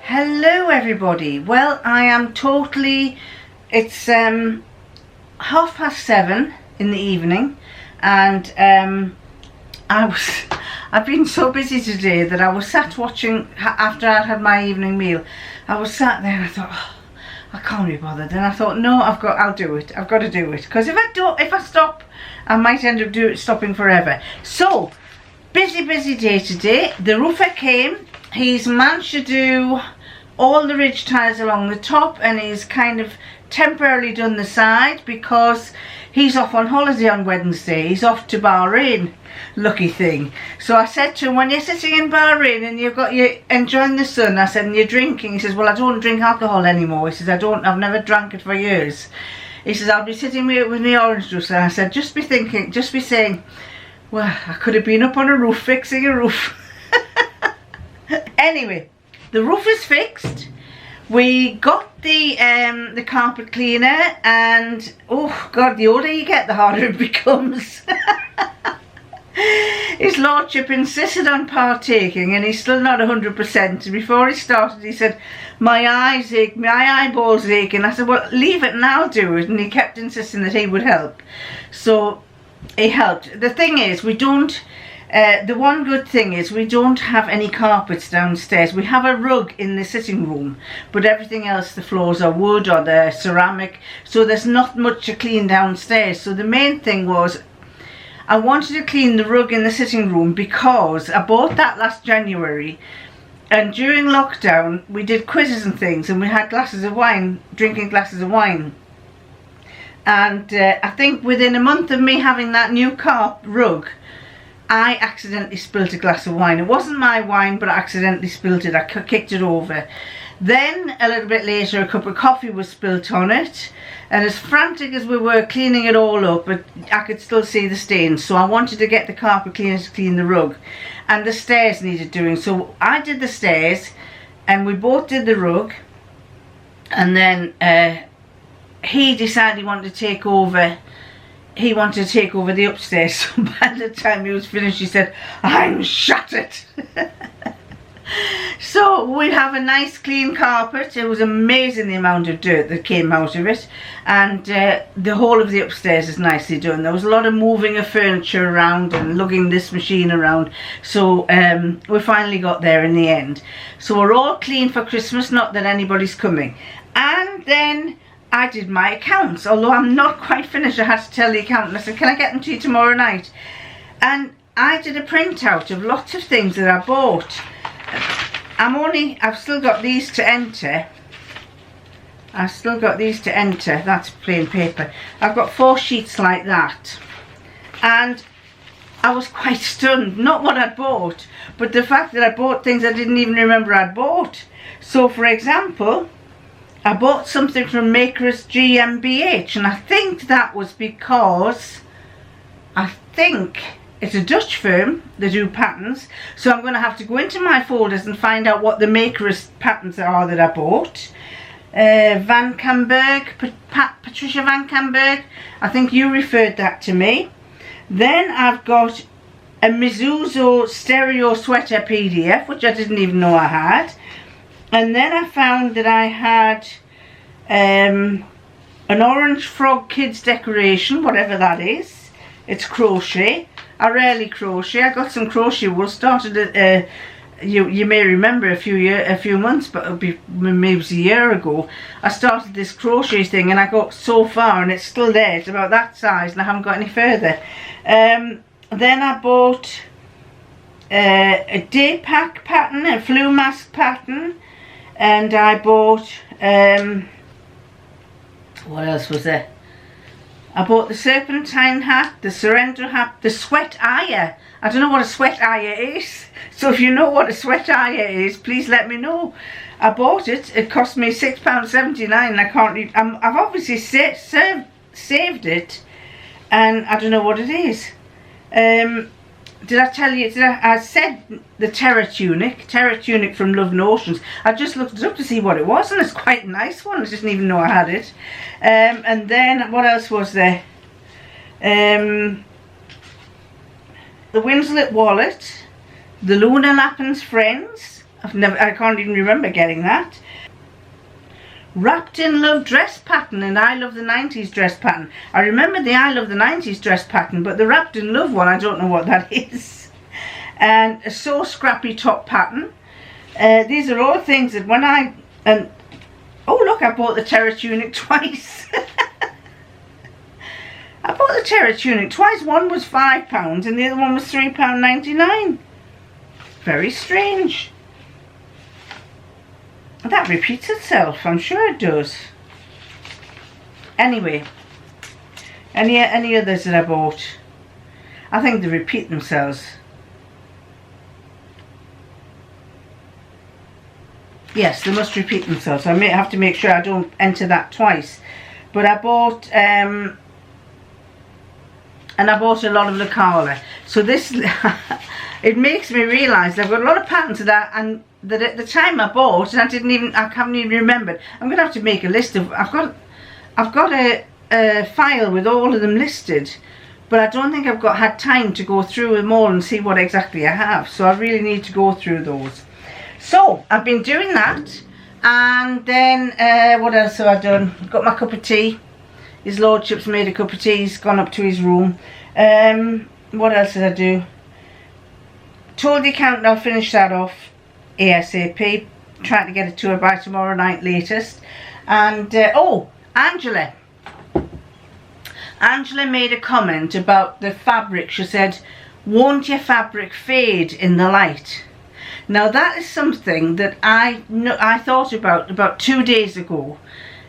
Hello everybody. Well, I am totally, it's 7:30 in the evening, and I've been so busy today that I was sat watching, after I'd had my evening meal, I was sat there and I thought, oh, I can't be bothered. And I thought, no, I'll do it. I've got to do it, because if I stop, I might end up stopping forever. So busy day today. The roofer came. He's managed to do all the ridge tiles along the top, and he's kind of temporarily done the side because he's off on holiday on Wednesday. He's off to Bahrain, lucky thing. So I said to him, when you're sitting in Bahrain and you're enjoying the sun, I said, and you're drinking, he says, well, I don't drink alcohol anymore. He says, I've never drank it for years. He says, I'll be sitting here with my orange juice. And I said, just be saying, well, I could have been up on a roof fixing a roof. Anyway, the roof is fixed. We got the carpet cleaner, and oh god, the older you get, the harder it becomes. His lordship insisted on partaking, and he's still not 100%. Before he started, he said, my eyes ache, my eyeballs ache, and I said, well, leave it and I'll do it. And he kept insisting that he would help, so he helped. The thing is, we don't. The one good thing is we don't have any carpets downstairs. We have a rug in the sitting room, but everything else, the floors are wood or they're ceramic, so there's not much to clean downstairs. So the main thing was, I wanted to clean the rug in the sitting room because I bought that last January, and during lockdown we did quizzes and things, and we had glasses of wine, drinking glasses of wine. And I think within a month of me having that new rug, I accidentally spilt a glass of wine. It wasn't my wine, but I accidentally spilt it. I kicked it over. Then a little bit later, a cup of coffee was spilt on it, and as frantic as we were cleaning it all up, I could still see the stains. So I wanted to get the carpet cleaner to clean the rug, and the stairs needed doing. So I did the stairs, and we both did the rug, and then he decided he wanted to take over. He wanted to take over the upstairs, so by the time he was finished, he said, I'm shattered. So we have a nice clean carpet. It was amazing the amount of dirt that came out of it, and the whole of the upstairs is nicely done. There was a lot of moving of furniture around and lugging this machine around, so we finally got there in the end. So we're all clean for Christmas, not that anybody's coming. And then I did my accounts, although I'm not quite finished. I had to tell the accountant, I said, can I get them to you tomorrow night? And I did a printout of lots of things that I bought. I've still got these to enter. That's plain paper. I've got 4 sheets like that. And I was quite stunned, not what I'd bought, but the fact that I bought things I didn't even remember I'd bought. So for example, I bought something from Makers GmbH, and I think that was because it's a Dutch firm. They do patterns, so I'm going to have to go into my folders and find out what the Makers patterns are that I bought. Van Camberg, Patricia Van Camberg, I think you referred that to me. Then I've got a Mizuzo stereo sweater PDF, which I didn't even know I had. And then I found that I had an orange frog kids decoration, whatever that is. It's crochet. I rarely crochet. I got some crochet wool. Started at, you may remember a few months, but maybe it was a year ago. I started this crochet thing, and I got so far, and it's still there. It's about that size, and I haven't got any further. Then I bought a day pack pattern, a flu mask pattern. And I bought, what else was there? I bought the serpentine hat, the surrender hat, the sweat eye. I don't know what a sweat eye is. So if you know what a sweat eye is, please let me know. I bought it. It cost me £6.79, and I can't. I've obviously saved it, and I don't know what it is. Did I tell you? I said the terror tunic from Love and Oceans. I just looked it up to see what it was, and it's quite a nice one. I didn't even know I had it. And then what else was there? The Winslet wallet, the Luna Lappin's Friends, I can't even remember getting that. Wrapped in Love dress pattern and I Love the 90s dress pattern. I remember the I Love the 90s dress pattern, but the Wrapped in Love one, I don't know what that is. And a So Scrappy top pattern. These are all things that when oh look, I bought the terror tunic twice. I bought the terror tunic twice. One was £5 and the other one was £3.99. Very strange. That repeats itself, I'm sure it does. Anyway, any others that I bought? I think they repeat themselves. Yes, they must repeat themselves. I may have to make sure I don't enter that twice. But I bought and I bought a lot of the colour. So this it makes me realise I've got a lot of patterns of that, and that at the time I bought, and I haven't even remembered. I'm gonna have to make a list of. I've got a file with all of them listed, but I don't think I've had time to go through them all and see what exactly I have. So I really need to go through those. So I've been doing that, and then what else have I done? Got my cup of tea. His lordship's made a cup of tea. He's gone up to his room. What else did I do? Told the accountant I'll finish that off ASAP. Trying to get it to her by tomorrow night latest. And oh, Angela made a comment about the fabric. She said, won't your fabric fade in the light? Now that is something that I thought about 2 days ago,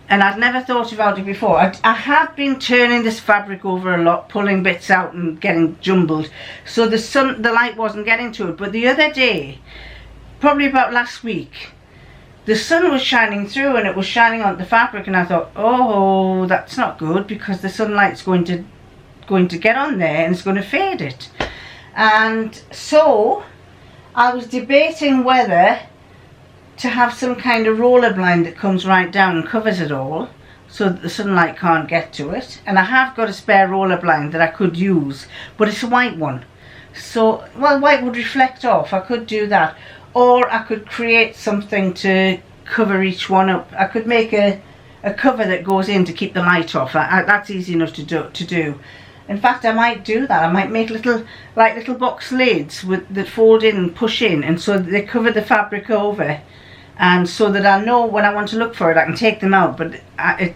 and I'd never thought about it before. I have been turning this fabric over a lot, pulling bits out and getting jumbled, so the light wasn't getting to it. But the other day, probably about last week, the sun was shining through and it was shining on the fabric, and I thought, oh, that's not good, because the sunlight's going to get on there and it's going to fade it. And so I was debating whether to have some kind of roller blind that comes right down and covers it all, so that the sunlight can't get to it. And I have got a spare roller blind that I could use, but it's a white one. So, well, white would reflect off. I could do that. Or I could create something to cover each one up. I could make a cover that goes in to keep the light off. That's easy enough to do. In fact, I might do that. I might make little box lids that fold in and push in, and so they cover the fabric over, and so that I know when I want to look for it, I can take them out. But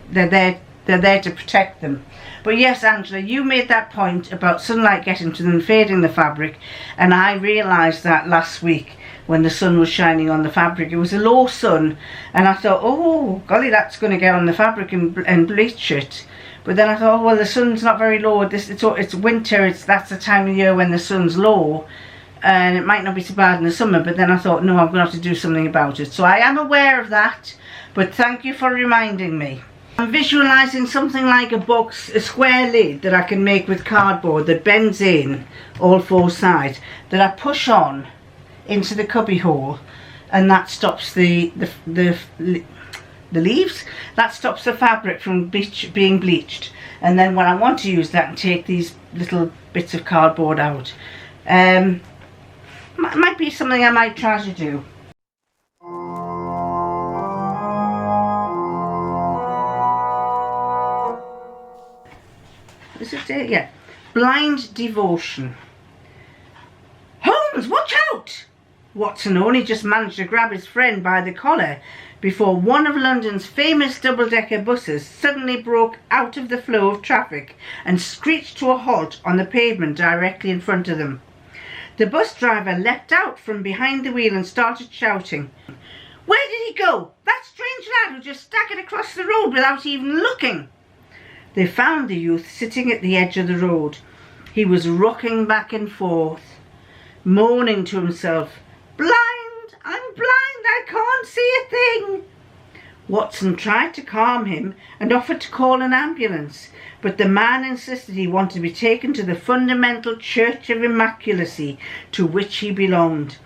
they're there to protect them. But yes, Angela, you made that point about sunlight getting to them and fading the fabric, and I realised that last week when the sun was shining on the fabric. It was a low sun, and I thought, oh golly, that's going to get on the fabric and bleach it. But then I thought, oh, well, the sun's not very low. It's winter. That's the time of year when the sun's low, and it might not be so bad in the summer. But then I thought, no, I'm going to have to do something about it. So I am aware of that, but thank you for reminding me. I'm visualising something like a square lid that I can make with cardboard that bends in all four sides, that I push on into the cubby hole, and that stops the leaves. That stops the fabric from being bleached. And then when I want to use that and take these little bits of cardboard out, might be something I might try to do. Is it? Yeah. Blind devotion. Holmes, watch out! Watson only just managed to grab his friend by the collar before one of London's famous double-decker buses suddenly broke out of the flow of traffic and screeched to a halt on the pavement directly in front of them. The bus driver leapt out from behind the wheel and started shouting, "Where did he go? That strange lad who just staggered across the road without even looking." They found the youth sitting at the edge of the road. He was rocking back and forth, moaning to himself, "Blind! I'm blind! I can't see a thing!" Watson tried to calm him and offered to call an ambulance, but the man insisted he wanted to be taken to the fundamental Church of Immaculacy to which he belonged,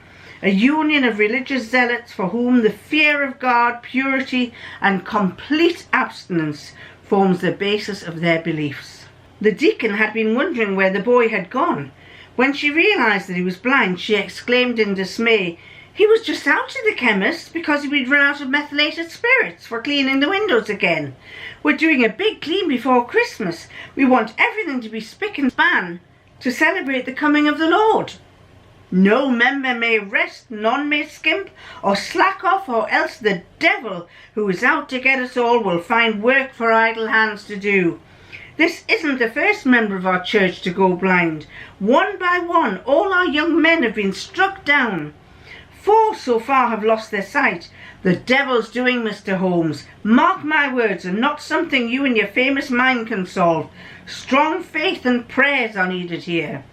a union of religious zealots for whom the fear of God, purity and complete abstinence forms the basis of their beliefs. The deacon had been wondering where the boy had gone. When she realised that he was blind, she exclaimed in dismay, He was just out of the chemist because we'd run out of methylated spirits for cleaning the windows again. We're doing a big clean before Christmas. We want everything to be spick and span to celebrate the coming of the Lord. No member may rest, none may skimp or slack off, or else the devil who is out to get us all will find work for idle hands to do. This isn't the first member of our church to go blind. One by one, all our young men have been struck down. 4 so far have lost their sight. The devil's doing, Mr. Holmes. Mark my words, and not something you and your famous mind can solve. Strong faith and prayers are needed here.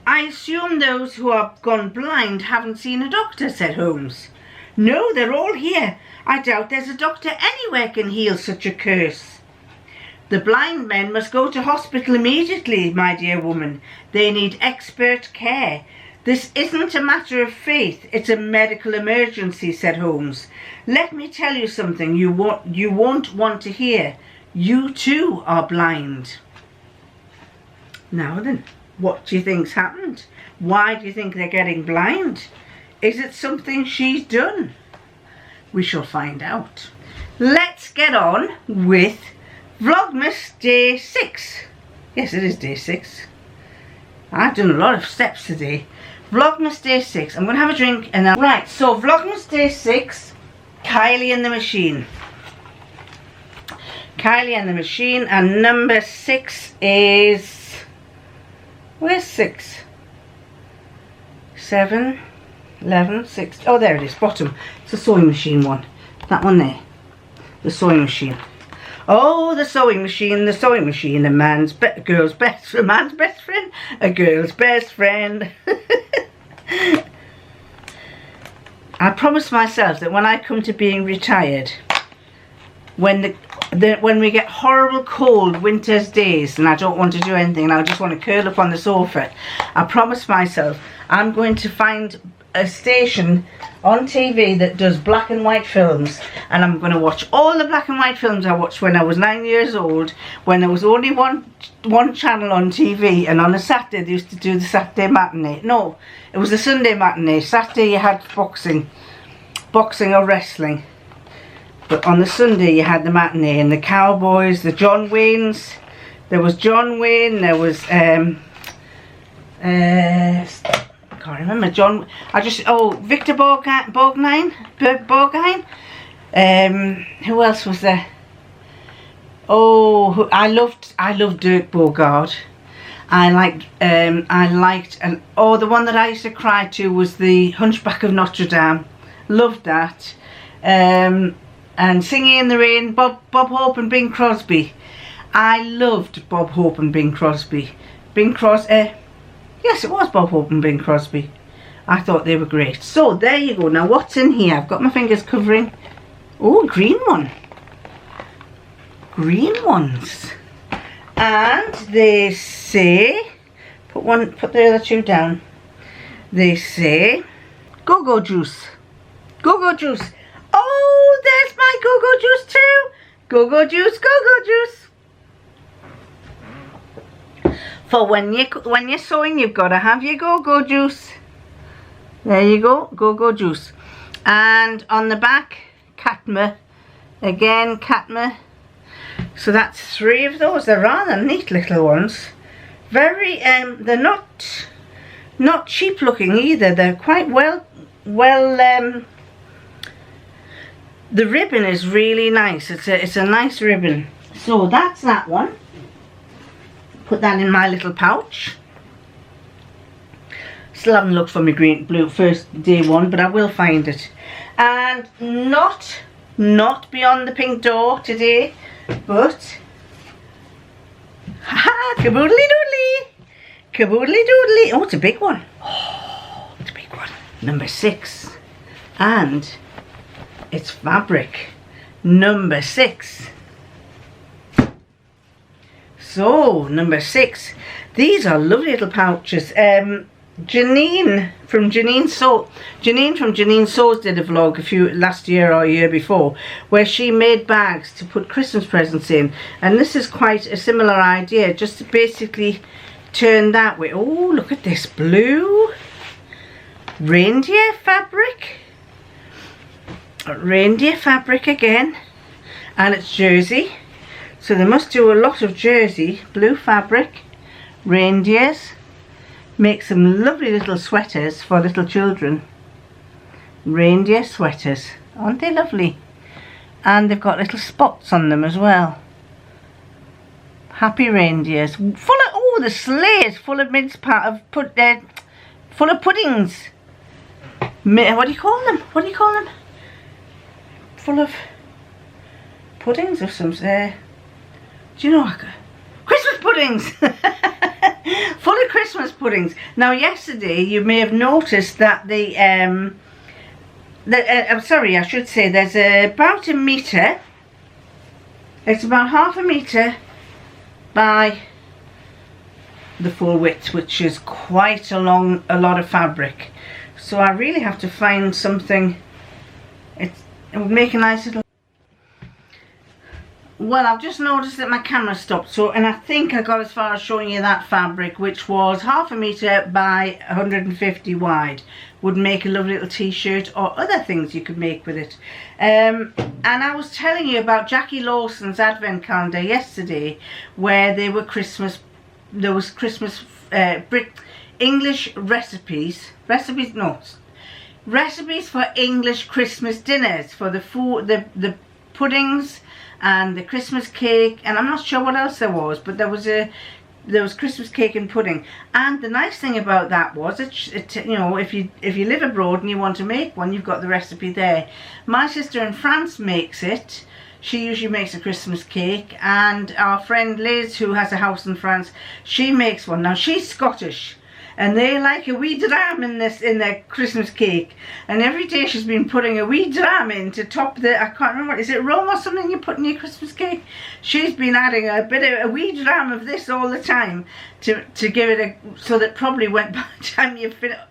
I assume those who have gone blind haven't seen a doctor, said Holmes. No, they're all here. I doubt there's a doctor anywhere can heal such a curse. The blind men must go to hospital immediately, my dear woman. They need expert care. This isn't a matter of faith, it's a medical emergency, said Holmes. Let me tell you something you won't want to hear. You too are blind. Now then, what do you think's happened? Why do you think they're getting blind? Is it something she's done? We shall find out. Let's get on with Vlogmas Day 6. Yes, it is Day 6. I've done a lot of steps today. Vlogmas Day 6. I'm going to have a drink and then... Right, so Vlogmas Day 6, Kylie and the Machine. Kylie and the Machine, and number 6 is... Where's 6? 7, 11, 6... Oh, there it is, bottom. It's a sewing machine one. That one there. The sewing machine. Oh, the sewing machine, a man's a girl's best, a man's best friend, a girl's best friend. I promised myself that when I come to being retired, when we get horrible cold winter's days and I don't want to do anything and I just want to curl up on the sofa, I promised myself I'm going to find a station on TV that does black and white films, and I'm going to watch all the black and white films I watched when I was 9 years old, when there was only one channel on TV, and on a Saturday they used to do the Saturday matinee. No, it was the Sunday matinee. Saturday you had boxing or wrestling, but on the Sunday you had the matinee, and the Cowboys, the John Waynes. There was John Wayne, there was I can't remember Victor Borgnine. Who else was there? Oh, I loved Dirk Bogarde. I liked and the one that I used to cry to was the Hunchback of Notre Dame. Loved that. And Singing in the Rain, Bob Hope and Bing Crosby. I loved Bob Hope and Bing Crosby. Yes, it was Bob Hope and Bing Crosby. I thought they were great. So, there you go. Now, what's in here? I've got my fingers covering. Oh, green one. Green ones. And they say... Put the other two down. They say... Go-Go juice. Go-Go juice. Oh, there's my Go-Go juice too. Go-Go juice, Go-Go juice. For when you're sewing, you've got to have your Go-Go juice. There you go, Go-Go juice. And on the back, Catma. Again, Catma. So that's 3 of those. They're rather neat little ones. Very, they're not cheap looking either. They're quite well. The ribbon is really nice. It's a nice ribbon. So that's that one. Put that in my little pouch. Still haven't looked for my blue first day one, but I will find it. And not beyond the pink door today, but caboodly doodly, caboodly doodly. Oh, it's a big one. Oh, it's a big one. Number 6, and it's fabric. Number 6. So, number 6. These are lovely little pouches. Janine from Janine Sews did a vlog last year or a year before, where she made bags to put Christmas presents in, and this is quite a similar idea, just to basically turn that way. Oh, look at this blue. reindeer fabric. Reindeer fabric again, and it's jersey, so they must do a lot of jersey. Blue fabric, reindeers, make some lovely little sweaters for little children. Reindeer sweaters, aren't they lovely? And they've got little spots on them as well. Happy reindeers, full of, oh, the sleigh is full of mince pie, full of puddings. What do you call them? What do you call them? Full of puddings of some, do you know, Christmas puddings. Full of Christmas puddings. Now yesterday you may have noticed that I'm sorry, I should say there's about a metre, it's about half a metre by the full width, which is quite a lot of fabric. So I really have to find something. It would make a nice little... Well, I've just noticed that my camera stopped, and I think I got as far as showing you that fabric, which was half a metre by 150 wide. Would make a lovely little t-shirt or other things you could make with it. And I was telling you about Jackie Lawson's advent calendar yesterday, where there was Christmas English recipes for English Christmas dinners, for the food, the puddings and the Christmas cake, and I'm not sure what else there was, but there was Christmas cake and pudding. And the nice thing about that was you know, if you live abroad and you want to make one, you've got the recipe there. My sister in France makes it. She usually makes a Christmas cake, and our friend Liz, who has a house in France, she makes one. Now she's Scottish, and they like a wee dram in their Christmas cake, and every day she's been putting a wee dram in to top the, I can't remember, is it rum or something you put in your Christmas cake? She's been adding a wee dram of this all the time to give it so that probably by the time you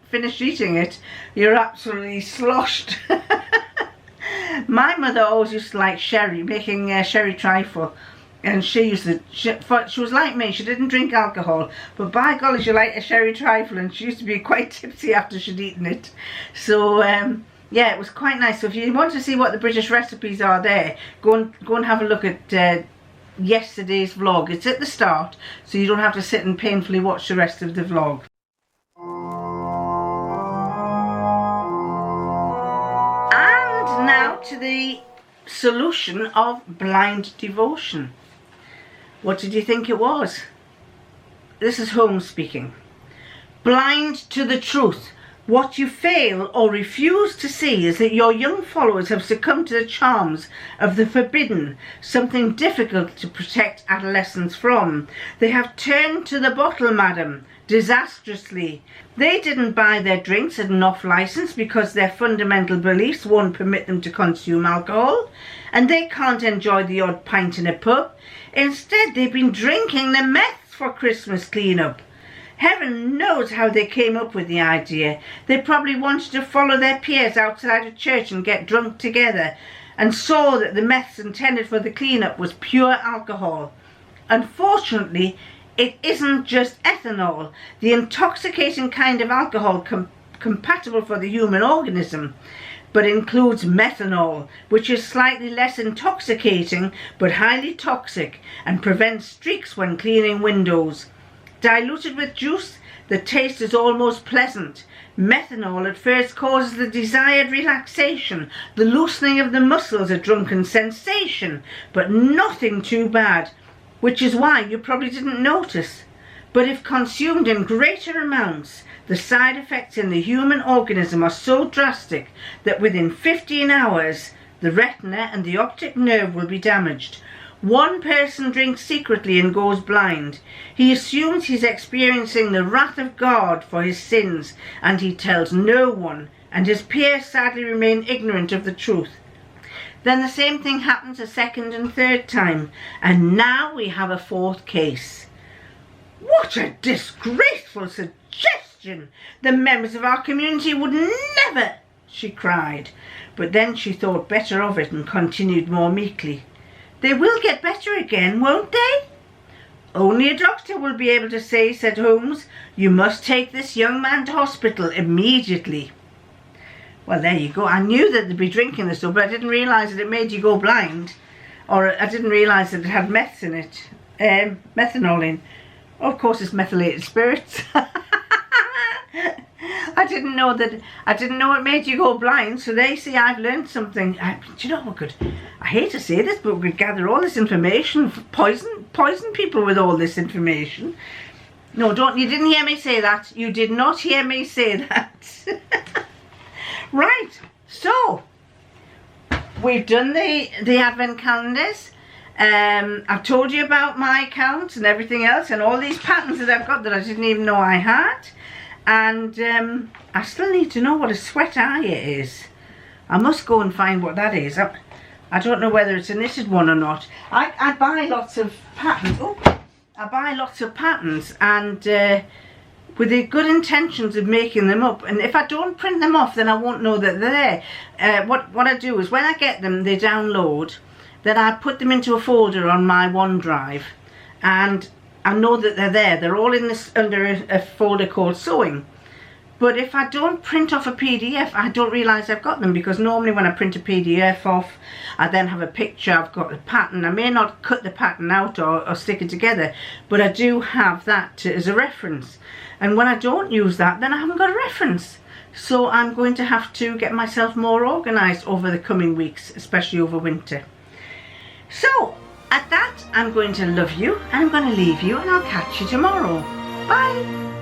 finish eating it, you're absolutely sloshed. My mother always used to like sherry, making sherry trifle. And she was like me, she didn't drink alcohol, but by golly, she liked a sherry trifle, and she used to be quite tipsy after she'd eaten it. So yeah, it was quite nice. So if you want to see what the British recipes are there, go and have a look at yesterday's vlog. It's at the start, so you don't have to sit and painfully watch the rest of the vlog. And now to the solution of blind devotion. What did you think it was? This is Holmes speaking. Blind to the truth. What you fail or refuse to see is that your young followers have succumbed to the charms of the forbidden, something difficult to protect adolescents from. They have turned to the bottle, madam, disastrously. They didn't buy their drinks at an off-licence because their fundamental beliefs won't permit them to consume alcohol, and they can't enjoy the odd pint in a pub. Instead, they've been drinking the meths for Christmas clean-up. Heaven knows how they came up with the idea. They probably wanted to follow their peers outside of church and get drunk together, and saw that the meths intended for the clean-up was pure alcohol. Unfortunately, it isn't just ethanol, the intoxicating kind of alcohol compatible for the human organism, but includes methanol, which is slightly less intoxicating but highly toxic and prevents streaks when cleaning windows. Diluted with juice, the taste is almost pleasant. Methanol at first causes the desired relaxation, the loosening of the muscles, a drunken sensation, but nothing too bad, which is why you probably didn't notice. But if consumed in greater amounts, the side effects in the human organism are so drastic that within 15 hours, the retina and the optic nerve will be damaged. One person drinks secretly and goes blind. He assumes he's experiencing the wrath of God for his sins, and he tells no one, and his peers sadly remain ignorant of the truth. Then the same thing happens a second and third time, and now we have a fourth case. What a disgraceful suggestion! The members of our community would never, she cried. But then she thought better of it and continued more meekly. They will get better again, won't they? Only a doctor will be able to say, said Holmes. You must take this young man to hospital immediately. Well, there you go. I knew that they'd be drinking this, but I didn't realise that it made you go blind. Or I didn't realise that it had meths in it. Methanol in. Oh, of course, it's methylated spirits. I didn't know it made you go blind. So they see I've learned something. Do you know what? I hate to say this, but we could gather all this information, poison people with all this information. No, you didn't hear me say that. You did not hear me say that. Right, so we've done the advent calendars. I've told you about my account and everything else, and all these patterns that I've got that I didn't even know I had. And I still need to know what a sweat eye is. I must go and find what that is. I don't know whether it's a knitted one or not. I buy lots of patterns. Oh, I buy lots of patterns, and with the good intentions of making them up. And if I don't print them off, then I won't know that they're there. What I do is when I get them, they download. Then I put them into a folder on my OneDrive, and I know that they're there. They're all in this under a folder called sewing. But if I don't print off a PDF, I don't realise I've got them, because normally when I print a PDF off, I then have a picture, I've got the pattern. I may not cut the pattern out or stick it together, but I do have that as a reference. And when I don't use that, then I haven't got a reference. So I'm going to have to get myself more organised over the coming weeks, especially over winter. So, at that, I'm going to love you, and I'm going to leave you, and I'll catch you tomorrow. Bye!